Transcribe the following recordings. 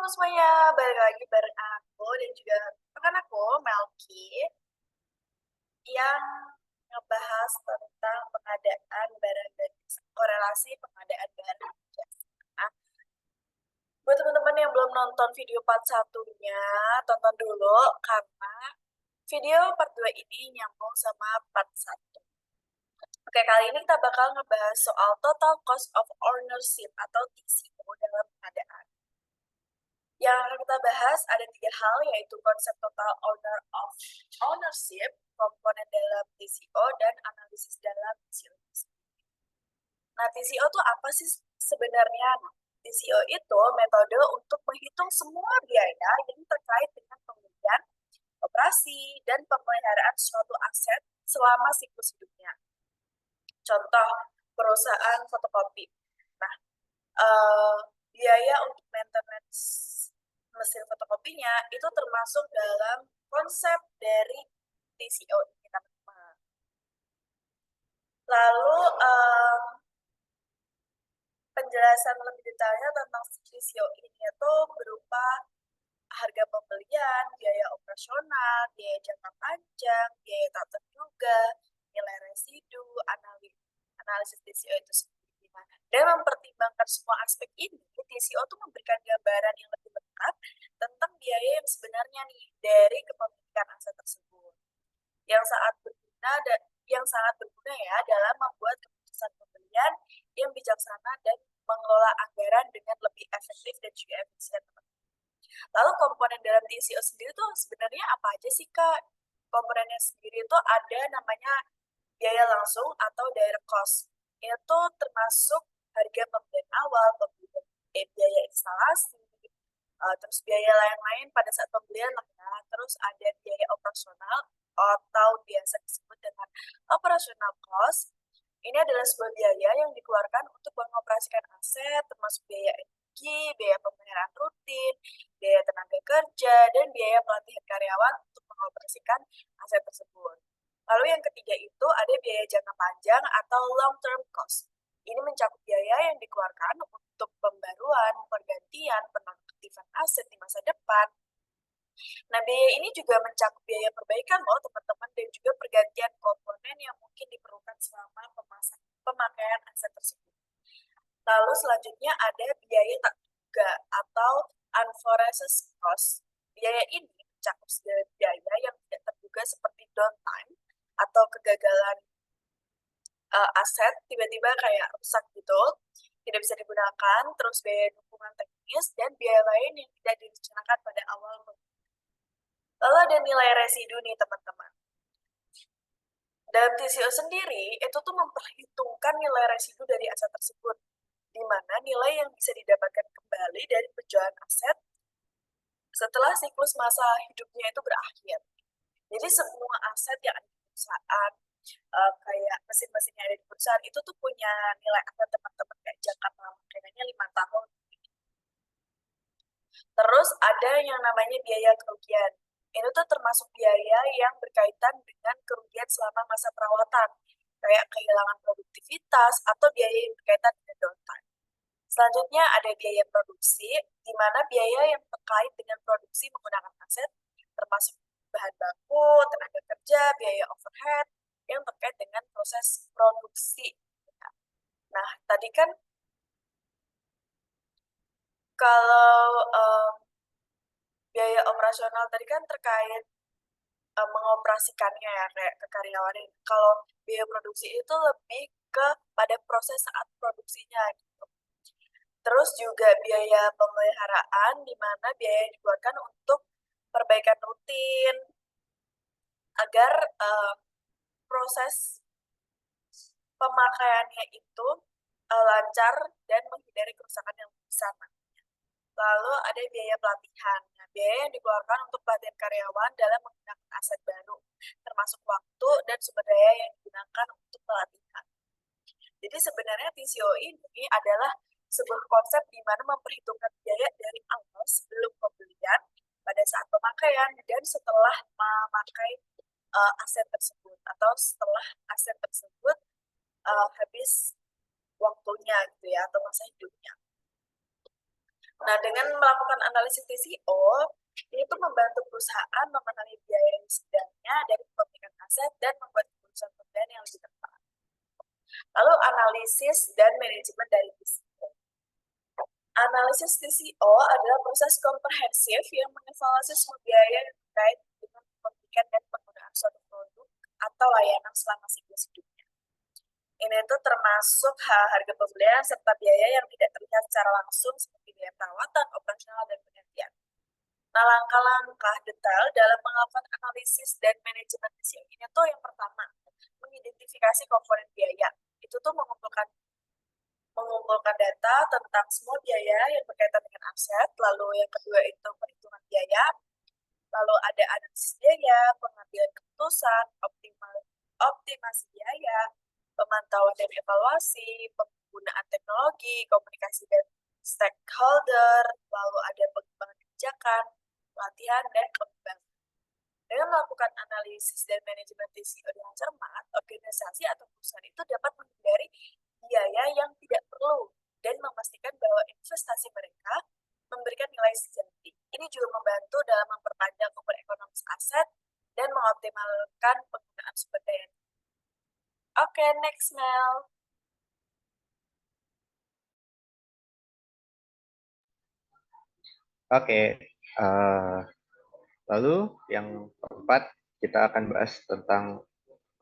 Halo semuanya, balik lagi bareng aku dan juga rekan aku, Melki, yang ngebahas tentang pengadaan barang dan jasa, korelasi pengadaan barang dan jasa. Nah, buat teman-teman yang belum nonton video part satunya, tonton dulu karena video part 2 ini nyambung sama part satu. Oke, kali ini kita bakal ngebahas soal total cost of ownership atau TCO dalam pengadaan. Yang akan kita bahas ada tiga hal, yaitu konsep total ownership, komponen dalam TCO, dan analisis dalam TCO. Nah, TCO itu apa sih sebenarnya? Nah, TCO itu metode untuk menghitung semua biaya yang terkait dengan pembelian, operasi, dan pemeliharaan suatu aset selama siklus hidupnya. Contoh, perusahaan fotokopi. Nah, biaya untuk maintenance mesin fotokopinya itu termasuk dalam konsep dari TCO ini, teman-teman. Lalu penjelasan lebih detailnya tentang TCO ini itu berupa harga pembelian, biaya operasional, biaya jangka panjang, biaya tak terduga, nilai residu, analisis TCO itu sendiri. Dan mempertimbangkan semua aspek ini, TCO itu memberikan gambaran yang lebih lengkap tentang biaya yang sebenarnya nih dari kepemilikan aset tersebut. Yang sangat berguna ya dalam membuat keputusan pembelian yang bijaksana dan mengelola anggaran dengan lebih efektif dan juga efisien. Lalu komponen dalam TCO sendiri tuh sebenarnya apa aja sih, Kak? Komponennya sendiri itu ada namanya biaya langsung atau direct cost. Itu termasuk harga pembelian awal, biaya instalasi, terus biaya lain-lain pada saat pembelian lah ya. Terus ada biaya operasional atau biasa disebut dengan operational cost. Ini adalah sebuah biaya yang dikeluarkan untuk mengoperasikan aset, termasuk biaya energi, biaya pemeliharaan rutin, biaya tenaga kerja, dan biaya pelatihan karyawan untuk mengoperasikan aset tersebut. Lalu yang ketiga itu ada biaya jangka panjang atau long term cost. Ini mencakup biaya yang dikeluarkan untuk pembaruan, pergantian, penonaktifan aset di masa depan. Nah, biaya ini juga mencakup biaya perbaikan loh teman-teman, dan juga pergantian komponen yang mungkin diperlukan selama pemakaian aset tersebut. Lalu selanjutnya ada biaya tak terduga atau unforested cost. Biaya ini mencakup segala biaya yang tidak terduga seperti downtime atau kegagalan aset tiba-tiba kayak rusak gitu, tidak bisa digunakan, terus biaya dukungan teknis, dan biaya lain yang tidak direncanakan pada awal. Lalu ada nilai residu nih teman-teman. Dalam TCO sendiri, itu tuh memperhitungkan nilai residu dari aset tersebut, di mana nilai yang bisa didapatkan kembali dari penjualan aset setelah siklus masa hidupnya itu berakhir. Jadi semua aset yang ada di perusahaan, kayak mesin-mesin yang ada di perusahaan itu tuh punya nilai aset teman-teman kayak jangka pemakaiannya 5 tahun. Terus ada yang namanya biaya kerugian. Itu tuh termasuk biaya yang berkaitan dengan kerugian selama masa perawatan, kayak kehilangan produktivitas atau biaya yang berkaitan dengan downtime. Selanjutnya ada biaya produksi, di mana biaya yang terkait dengan produksi menggunakan aset, termasuk bahan baku, tenaga kerja, biaya overhead, yang terkait dengan proses produksi. Nah, tadi kan kalau biaya operasional tadi kan terkait mengoperasikannya ya, kayak ke karyawan. Kalau biaya produksi itu lebih ke pada proses saat produksinya gitu. Terus juga biaya pemeliharaan, di mana biaya yang dikeluarkan untuk perbaikan rutin agar proses pemakaiannya itu lancar dan menghindari kerusakan yang besar. Lalu ada biaya pelatihan. Nah, biaya yang dikeluarkan untuk pelatihan karyawan dalam menggunakan aset baru, termasuk waktu dan sumber daya yang digunakan untuk pelatihan. Jadi sebenarnya TCO ini adalah sebuah konsep di mana memperhitungkan biaya dari awal sebelum pembelian, pada saat pemakaian, dan setelah memakai aset tersebut, atau setelah aset tersebut habis waktunya gitu ya, atau masa hidupnya. Nah, dengan melakukan analisis TCO, itu membantu perusahaan memahami biaya yang sebenarnya dari kepemilikan aset dan membuat keputusan pembelian yang lebih tepat. Lalu analisis dan manajemen dari TCO. Analisis TCO adalah proses komprehensif yang mengevaluasi semua biaya yang terkait dengan kepemilikan dan penggunaan suatu produk atau layanan selama siklus hidupnya. Ini tuh termasuk harga pembelian serta biaya yang tidak terlihat secara langsung seperti biaya perawatan, operasional, dan penggantian. Nah, langkah-langkah detail dalam melakukan analisis dan manajemen risiko ini tuh yang pertama, mengidentifikasi komponen biaya. Itu tuh mengumpulkan data tentang semua biaya yang berkaitan dengan aset. Lalu yang kedua itu perhitungan biaya. Lalu ada analisis biaya, pengambilan keputusan, optimasi biaya, pemantauan dan evaluasi, penggunaan teknologi, komunikasi dan stakeholder, lalu ada pengembangan kebijakan, pelatihan, dan pengembangan. Dengan melakukan analisis dan manajemen TCO dengan cermat, organisasi atau perusahaan itu dapat menghindari biaya yang tidak perlu dan memastikan bahwa investasi mereka memberikan nilai sejati. Ini juga membantu dalam memperpanjang umur ekonomis aset dan mengoptimalkan penggunaan sumber daya. Oke, next Mel. Oke, eh, lalu yang keempat kita akan bahas tentang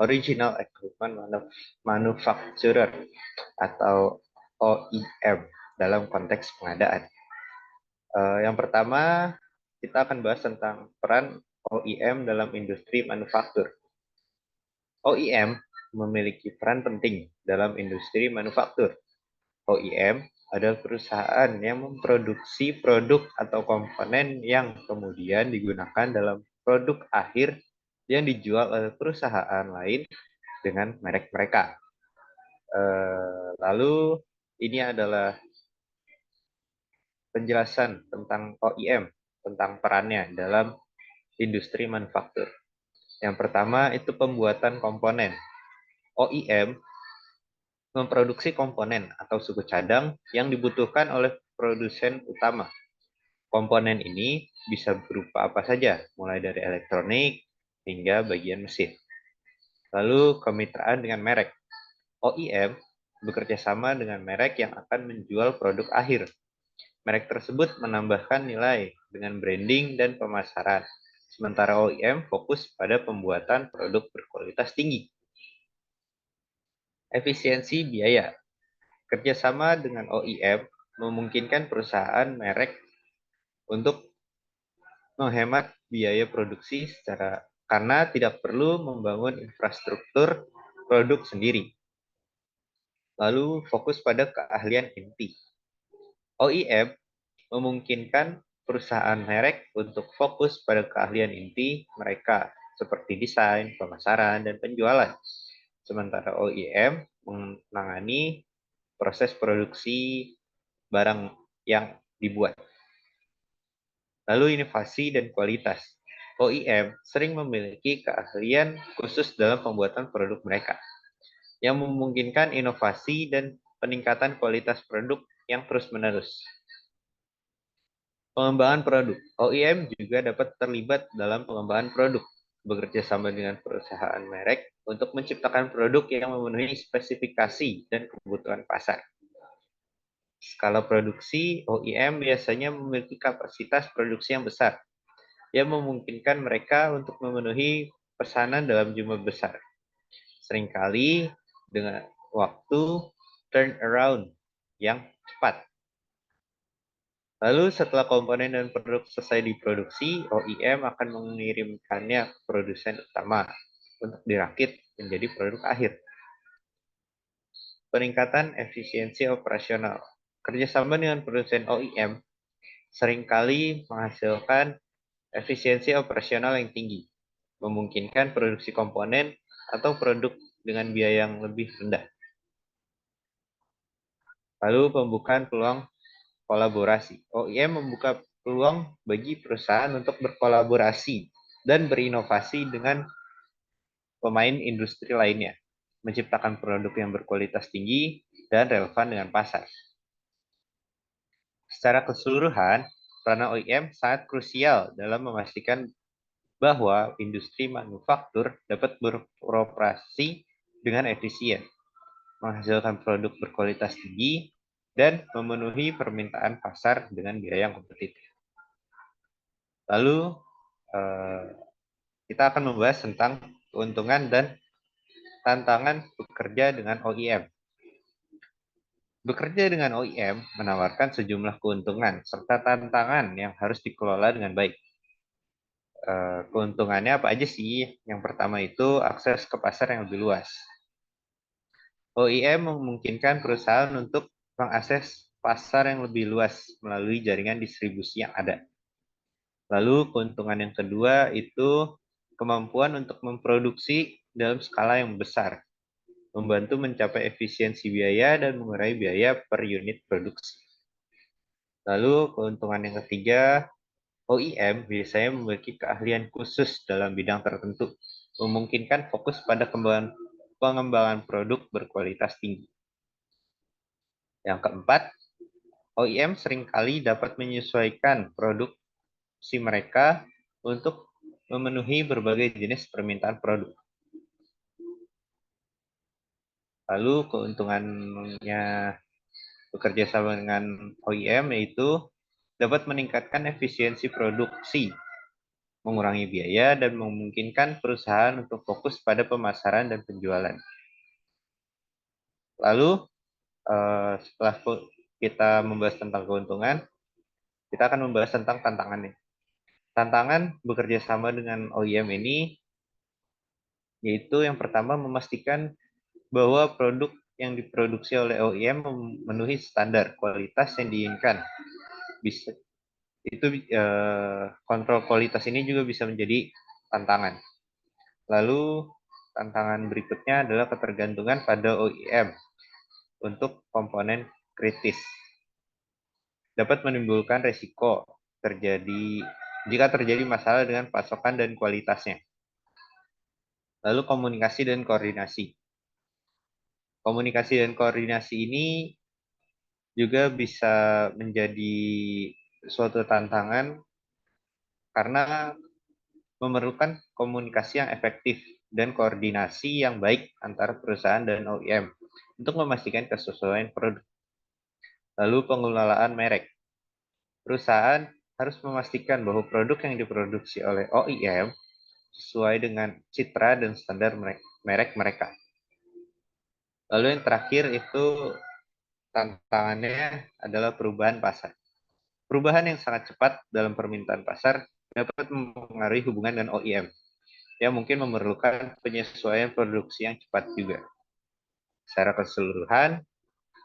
Original Equipment Manufacturer atau OEM dalam konteks pengadaan. Yang pertama, kita akan bahas tentang peran OEM dalam industri manufaktur. OEM memiliki peran penting dalam industri manufaktur. OEM adalah perusahaan yang memproduksi produk atau komponen yang kemudian digunakan dalam produk akhir yang dijual oleh perusahaan lain dengan merek mereka. Lalu ini adalah penjelasan tentang OEM, tentang perannya dalam industri manufaktur. Yang pertama itu pembuatan komponen. OEM memproduksi komponen atau suku cadang yang dibutuhkan oleh produsen utama. Komponen ini bisa berupa apa saja, mulai dari elektronik hingga bagian mesin. Lalu kemitraan dengan merek. OEM bekerja sama dengan merek yang akan menjual produk akhir. Merek tersebut menambahkan nilai dengan branding dan pemasaran. Sementara OEM fokus pada pembuatan produk berkualitas tinggi. Efisiensi biaya. Kerjasama dengan OEM memungkinkan perusahaan merek untuk menghemat biaya produksi karena tidak perlu membangun infrastruktur produk sendiri. Lalu fokus pada keahlian inti. OEM memungkinkan perusahaan merek untuk fokus pada keahlian inti mereka seperti desain, pemasaran, dan penjualan. Sementara OEM menangani proses produksi barang yang dibuat. Lalu inovasi dan kualitas. OEM sering memiliki keahlian khusus dalam pembuatan produk mereka, yang memungkinkan inovasi dan peningkatan kualitas produk yang terus-menerus. Pengembangan produk. OEM juga dapat terlibat dalam pengembangan produk, bekerja sama dengan perusahaan merek untuk menciptakan produk yang memenuhi spesifikasi dan kebutuhan pasar. Skala produksi, OEM biasanya memiliki kapasitas produksi yang besar, yang memungkinkan mereka untuk memenuhi pesanan dalam jumlah besar. Seringkali dengan waktu turnaround yang cepat. Lalu setelah komponen dan produk selesai diproduksi, OEM akan mengirimkannya ke produsen utama untuk dirakit menjadi produk akhir. Peningkatan efisiensi operasional. Kerjasama dengan produsen OEM seringkali menghasilkan efisiensi operasional yang tinggi, memungkinkan produksi komponen atau produk dengan biaya yang lebih rendah. Lalu pembukaan peluang kolaborasi. OEM membuka peluang bagi perusahaan untuk berkolaborasi dan berinovasi dengan pemain industri lainnya, menciptakan produk yang berkualitas tinggi dan relevan dengan pasar. Secara keseluruhan, peran OEM sangat krusial dalam memastikan bahwa industri manufaktur dapat beroperasi dengan efisien, menghasilkan produk berkualitas tinggi, dan memenuhi permintaan pasar dengan biaya yang kompetitif. Lalu, kita akan membahas tentang keuntungan dan tantangan bekerja dengan OEM. Bekerja dengan OEM menawarkan sejumlah keuntungan serta tantangan yang harus dikelola dengan baik. Keuntungannya apa aja sih? Yang pertama itu akses ke pasar yang lebih luas. OEM memungkinkan perusahaan untuk mengakses pasar yang lebih luas melalui jaringan distribusi yang ada. Lalu keuntungan yang kedua itu kemampuan untuk memproduksi dalam skala yang besar, membantu mencapai efisiensi biaya dan mengurangi biaya per unit produksi. Lalu keuntungan yang ketiga, OEM biasanya memiliki keahlian khusus dalam bidang tertentu, memungkinkan fokus pada pengembangan produk berkualitas tinggi. Yang keempat, OEM seringkali dapat menyesuaikan produksi mereka untuk memenuhi berbagai jenis permintaan produk. Lalu keuntungannya bekerja sama dengan OEM yaitu dapat meningkatkan efisiensi produksi, mengurangi biaya, dan memungkinkan perusahaan untuk fokus pada pemasaran dan penjualan. Lalu, setelah kita membahas tentang keuntungan, kita akan membahas tentang tantangannya. Tantangan bekerja sama dengan OEM ini yaitu yang pertama memastikan bahwa produk yang diproduksi oleh OEM memenuhi standar kualitas yang diinginkan. Kontrol kualitas ini juga bisa menjadi tantangan. Lalu tantangan berikutnya adalah ketergantungan pada OEM untuk komponen kritis. Dapat menimbulkan resiko jika terjadi masalah dengan pasokan dan kualitasnya. Lalu komunikasi dan koordinasi. Komunikasi dan koordinasi ini juga bisa menjadi suatu tantangan karena memerlukan komunikasi yang efektif dan koordinasi yang baik antara perusahaan dan OEM untuk memastikan kesesuaian produk. Lalu pengelolaan merek. Perusahaan harus memastikan bahwa produk yang diproduksi oleh OEM sesuai dengan citra dan standar merek mereka. Lalu yang terakhir itu tantangannya adalah perubahan pasar. Perubahan yang sangat cepat dalam permintaan pasar dapat mempengaruhi hubungan dengan OEM, yang mungkin memerlukan penyesuaian produksi yang cepat juga. Secara keseluruhan,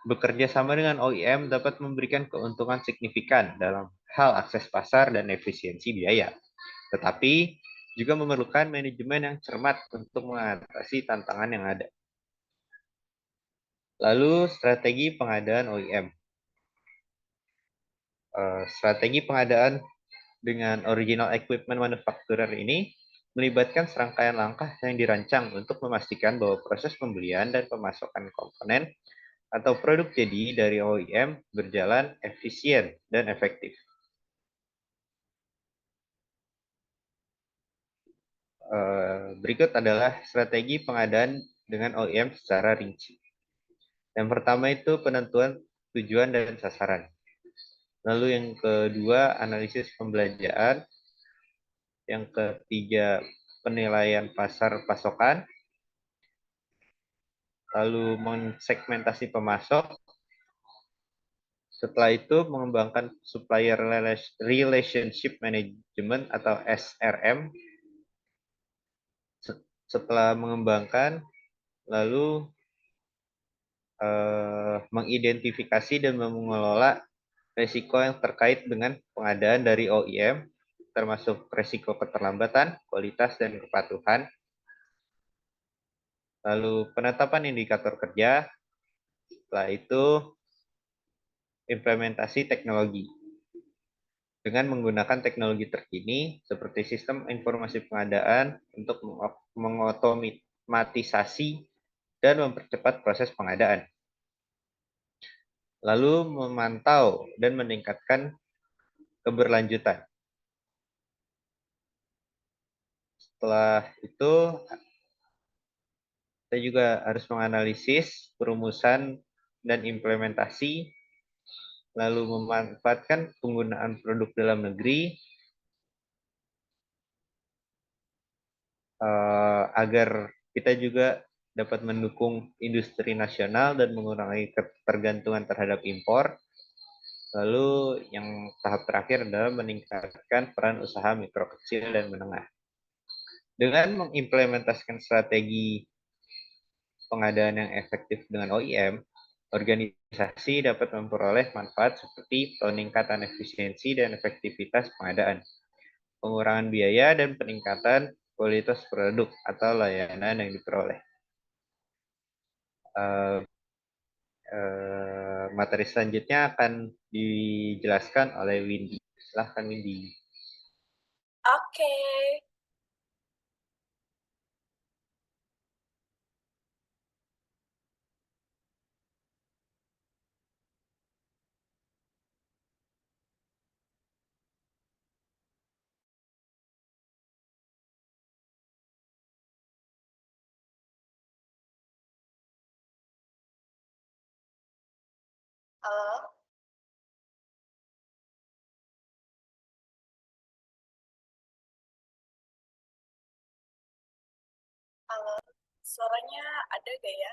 bekerja sama dengan OEM dapat memberikan keuntungan signifikan dalam hal akses pasar dan efisiensi biaya. Tetapi juga memerlukan manajemen yang cermat untuk mengatasi tantangan yang ada. Lalu strategi pengadaan OEM. Strategi pengadaan dengan original equipment manufacturer ini melibatkan serangkaian langkah yang dirancang untuk memastikan bahwa proses pembelian dan pemasokan komponen atau produk jadi dari OEM berjalan efisien dan efektif. Berikut adalah strategi pengadaan dengan OEM secara rinci. Yang pertama itu penentuan tujuan dan sasaran. Lalu yang kedua, analisis pembelanjaan. Yang ketiga, penilaian pasar pasokan. Lalu mensegmentasi pemasok. Setelah itu, mengembangkan supplier relationship management atau SRM. Setelah mengembangkan, lalu mengidentifikasi dan mengelola risiko yang terkait dengan pengadaan dari OEM, termasuk risiko keterlambatan, kualitas, dan kepatuhan. Lalu penetapan indikator kerja, setelah itu implementasi teknologi. Dengan menggunakan teknologi terkini, seperti sistem informasi pengadaan untuk mengotomatisasi dan mempercepat proses pengadaan. lalu memantau dan meningkatkan keberlanjutan. Setelah itu, kita juga harus menganalisis perumusan dan implementasi, lalu memanfaatkan penggunaan produk dalam negeri agar kita juga dapat mendukung industri nasional dan mengurangi ketergantungan terhadap impor. Lalu yang tahap terakhir adalah meningkatkan peran usaha mikro kecil dan menengah. Dengan mengimplementasikan strategi pengadaan yang efektif dengan OEM, organisasi dapat memperoleh manfaat seperti peningkatan efisiensi dan efektivitas pengadaan, pengurangan biaya, dan peningkatan kualitas produk atau layanan yang diperoleh. Materi selanjutnya akan dijelaskan oleh Windy. Silahkan Windy. Oke. Halo, halo. Suaranya ada gak ya?